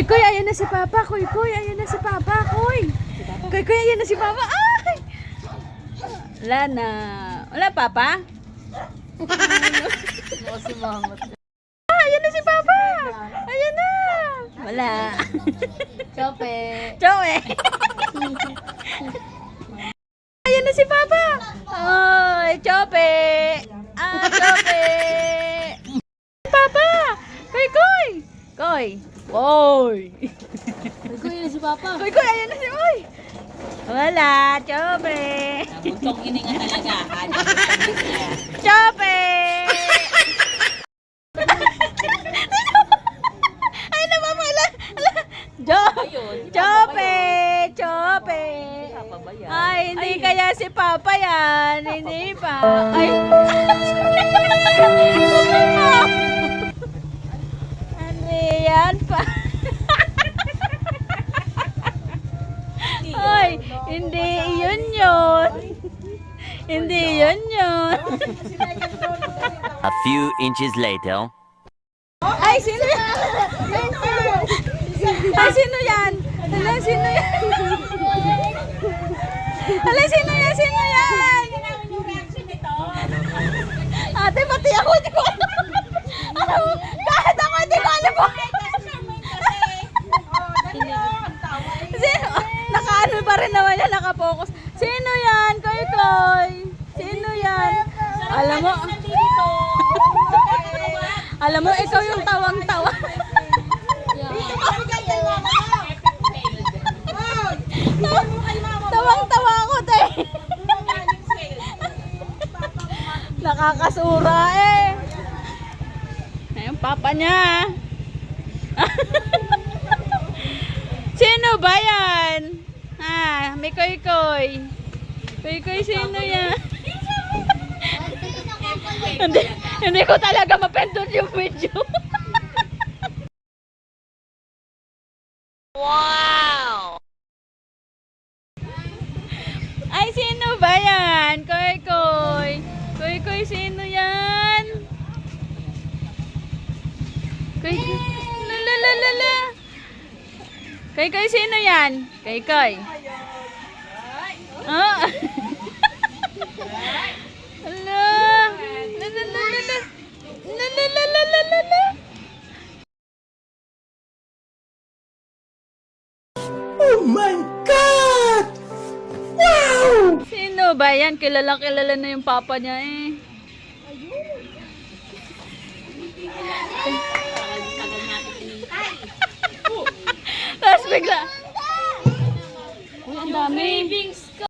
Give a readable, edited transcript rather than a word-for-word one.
Koy, Koy, ayan na si Papa. Koy, Koy, ayan na si Papa. Koy. Koy, Koy, ayan na si Papa. Ay! Wala na. Wala, Papa? Si Mama. Ayan na si Papa. Ayan na. Wala. Chope. Joe. Ayan na si Papa. Ay, Chope. Ah, Chope. Papa. Koy, Koy. Koy. Koy. Koy na si Papa. Koy, Koy, ayan na si Koy. Wala, Chope. Buntong hininga talaga. Chope. Ay, napapala. Chope. Chope. Ay, hindi kaya si Papa yan. Hindi pa. Ay. Hindi yan pa. Ay, hindi yun yun. Hindi yun yun. A few inches later. Ay, sino yan? Ay, sino yan? Hala, sino yan? Hala, sino yan? Sino yan? Ate, pati ako. Hindi ko alam. Kahit ako, hindi ko alam po. Sino? Nakaano pa rin naman yan, nakapokus. Sino yan? Koy, Koy. Sino yan? Alam mo, alam mo, ikaw yung tawang-tawa. Tawang-tawa ako, te. Nakakasura eh. Ayun, papa niya. Sino ba yan? Ah, may koy-koy. Koy-koy, sino yan? hindi ko talaga mapindot yung video. Wow! Ay, sino ba yan? Koy-koy. Koy-koy, sino yan? Koy-koy. Lalalala. Koy-koy, sino yan? Koy-koy. Oh. Ala. Lalalala. Lalalala. Oh my God! Wow! Sino ba yan? Kilala na yung papa niya eh. Tapos bigla. Uy, ang dami.